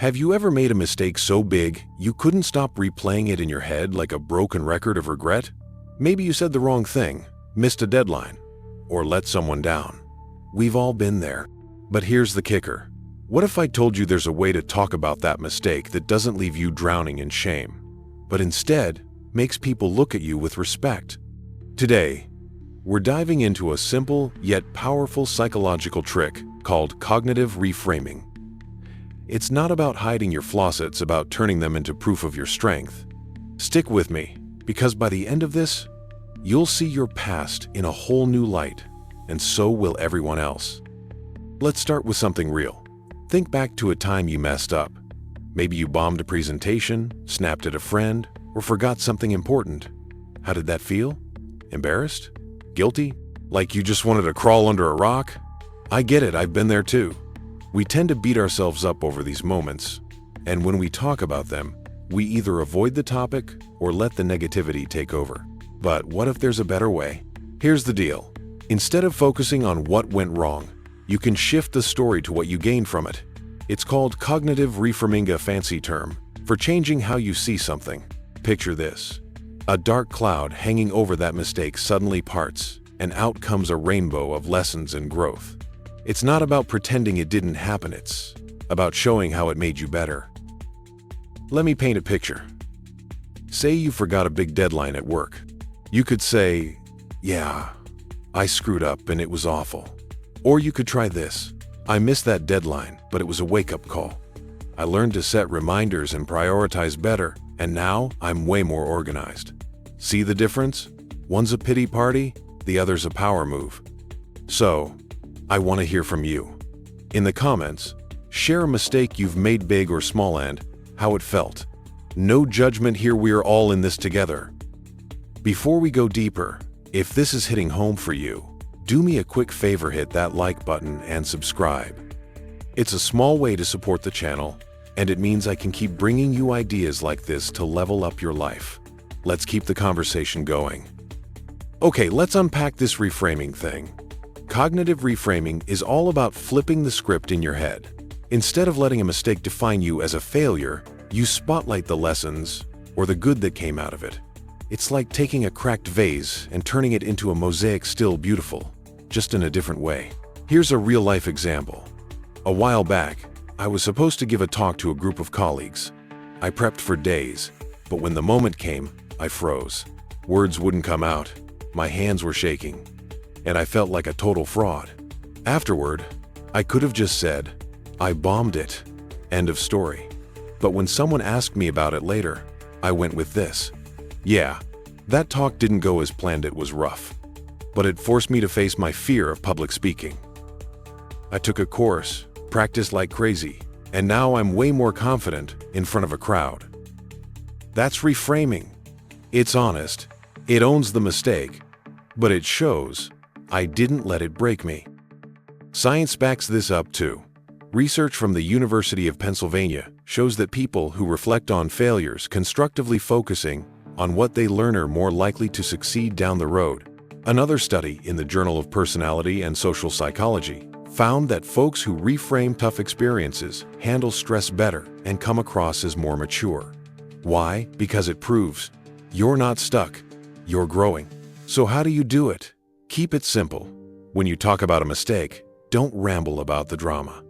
Have you ever made a mistake so big you couldn't stop replaying it in your head like a broken record of regret? Maybe you said the wrong thing, missed a deadline, or let someone down. We've all been there. But here's the kicker. What if I told you there's a way to talk about that mistake that doesn't leave you drowning in shame, but instead makes people look at you with respect? Today, we're diving into a simple yet powerful psychological trick called cognitive reframing. It's not about hiding your flaws, it's about turning them into proof of your strength. Stick with me, because by the end of this, you'll see your past in a whole new light, and so will everyone else. Let's start with something real. Think back to a time you messed up. Maybe you bombed a presentation, snapped at a friend, or forgot something important. How did that feel? Embarrassed? Guilty? Like you just wanted to crawl under a rock? I get it, I've been there too. We tend to beat ourselves up over these moments, and when we talk about them, we either avoid the topic or let the negativity take over. But what if there's a better way? Here's the deal. Instead of focusing on what went wrong, you can shift the story to what you gained from it. It's called cognitive reframing, a fancy term for changing how you see something. Picture this. A dark cloud hanging over that mistake suddenly parts, and out comes a rainbow of lessons and growth. It's not about pretending it didn't happen, it's about showing how it made you better. Let me paint a picture. Say you forgot a big deadline at work. You could say, "Yeah, I screwed up and it was awful." Or you could try this. "I missed that deadline, but it was a wake-up call. I learned to set reminders and prioritize better, and now I'm way more organized." See the difference? One's a pity party, the other's a power move. So, I want to hear from you. In the comments, share a mistake you've made, big or small, and how it felt. No judgment here, we're all in this together. Before we go deeper, if this is hitting home for you, do me a quick favor, hit that like button and subscribe. It's a small way to support the channel, and it means I can keep bringing you ideas like this to level up your life. Let's keep the conversation going. Okay, let's unpack this reframing thing. Cognitive reframing is all about flipping the script in your head. Instead of letting a mistake define you as a failure, you spotlight the lessons or the good that came out of it. It's like taking a cracked vase and turning it into a mosaic, still beautiful, just in a different way. Here's a real-life example. A while back, I was supposed to give a talk to a group of colleagues. I prepped for days, but when the moment came, I froze. Words wouldn't come out, my hands were shaking, and I felt like a total fraud. Afterward, I could have just said, "I bombed it. End of story." But when someone asked me about it later, I went with this. "Yeah, that talk didn't go as planned, it was rough. But it forced me to face my fear of public speaking. I took a course, practiced like crazy, and now I'm way more confident in front of a crowd." That's reframing. It's honest, it owns the mistake, but it shows I didn't let it break me. Science backs this up too. Research from the University of Pennsylvania shows that people who reflect on failures constructively, focusing on what they learn, are more likely to succeed down the road. Another study in the Journal of Personality and Social Psychology found that folks who reframe tough experiences handle stress better and come across as more mature. Why? Because it proves you're not stuck, you're growing. So how do you do it? Keep it simple. When you talk about a mistake, don't ramble about the drama.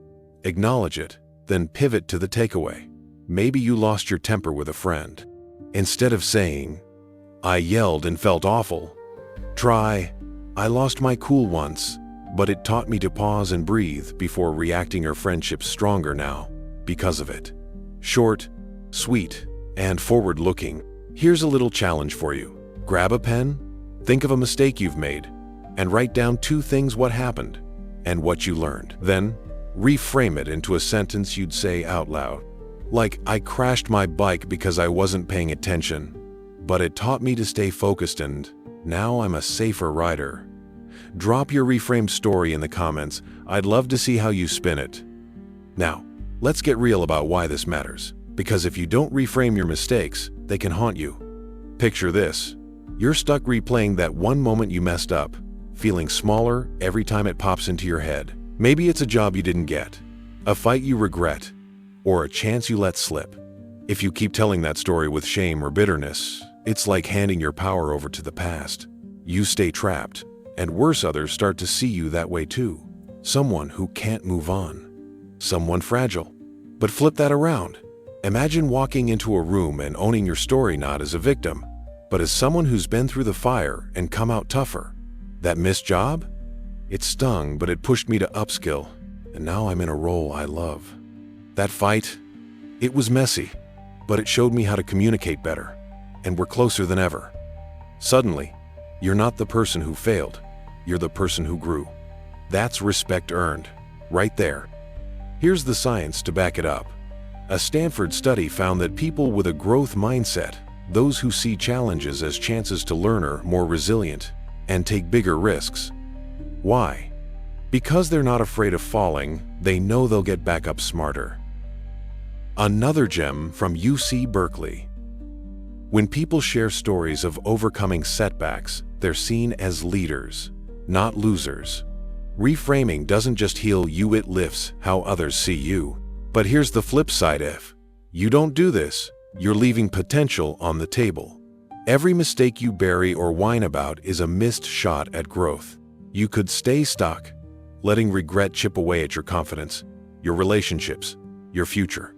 Acknowledge it, then pivot to the takeaway. Maybe you lost your temper with a friend. Instead of saying, "I yelled and felt awful," try, "I lost my cool once, but it taught me to pause and breathe before reacting. Our friendship's stronger now because of it." Short, sweet, and forward-looking. Here's a little challenge for you. Grab a pen, think of a mistake you've made, and write down 2 things: what happened and what you learned. Then, reframe it into a sentence you'd say out loud. Like, "I crashed my bike because I wasn't paying attention, but it taught me to stay focused, and now I'm a safer rider." Drop your reframed story in the comments. I'd love to see how you spin it. Now, let's get real about why this matters. Because if you don't reframe your mistakes, they can haunt you. Picture this. You're stuck replaying that one moment you messed up, feeling smaller every time it pops into your head. Maybe it's a job you didn't get, a fight you regret, or a chance you let slip. If you keep telling that story with shame or bitterness, it's like handing your power over to the past. You stay trapped, and worse, others start to see you that way too. Someone who can't move on. Someone fragile. But flip that around. Imagine walking into a room and owning your story not as a victim, but as someone who's been through the fire and come out tougher. That missed job? It stung, but it pushed me to upskill, and now I'm in a role I love. That fight? It was messy, but it showed me how to communicate better, and we're closer than ever. Suddenly, you're not the person who failed, you're the person who grew. That's respect earned, right there. Here's the science to back it up. A Stanford study found that people with a growth mindset, those who see challenges as chances to learn, are more resilient and take bigger risks. Why? Because they're not afraid of falling, they know they'll get back up smarter. Another gem from UC Berkeley. When people share stories of overcoming setbacks, they're seen as leaders, not losers. Reframing doesn't just heal you, it lifts how others see you. But here's the flip side: if you don't do this, you're leaving potential on the table. Every mistake you bury or whine about is a missed shot at growth. You could stay stuck, letting regret chip away at your confidence, your relationships, your future.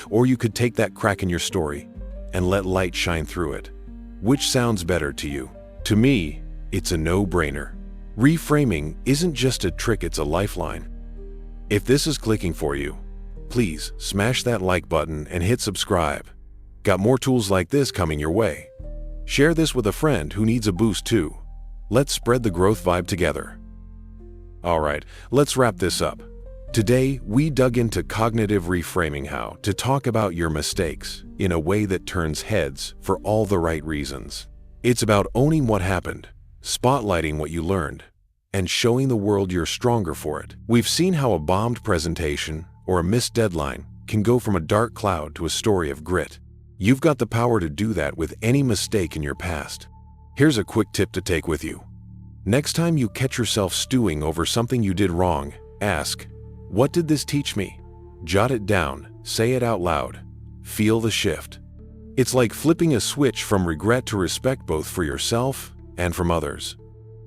Or you could take that crack in your story and let light shine through it. Which sounds better to you? To me, it's a no-brainer. Reframing isn't just a trick, it's a lifeline. If this is clicking for you, please smash that like button and hit subscribe. Got more tools like this coming your way. Share this with a friend who needs a boost too. Let's spread the growth vibe together. Alright, let's wrap this up. Today, we dug into cognitive reframing, how to talk about your mistakes in a way that turns heads for all the right reasons. It's about owning what happened, spotlighting what you learned, and showing the world you're stronger for it. We've seen how a bombed presentation or a missed deadline can go from a dark cloud to a story of grit. You've got the power to do that with any mistake in your past. Here's a quick tip to take with you. Next time you catch yourself stewing over something you did wrong, ask, "What did this teach me?" Jot it down, say it out loud. Feel the shift. It's like flipping a switch from regret to respect, both for yourself and from others.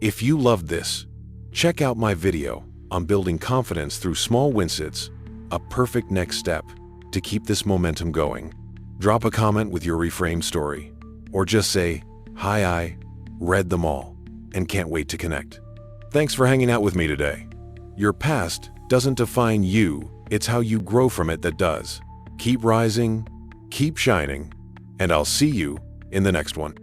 If you loved this, check out my video on building confidence through small wins, a perfect next step to keep this momentum going. Drop a comment with your reframe story, or just say, "Hi, I read them all and can't wait to connect." Thanks for hanging out with me today. Your past doesn't define you, it's how you grow from it that does. Keep rising, keep shining, and I'll see you in the next one.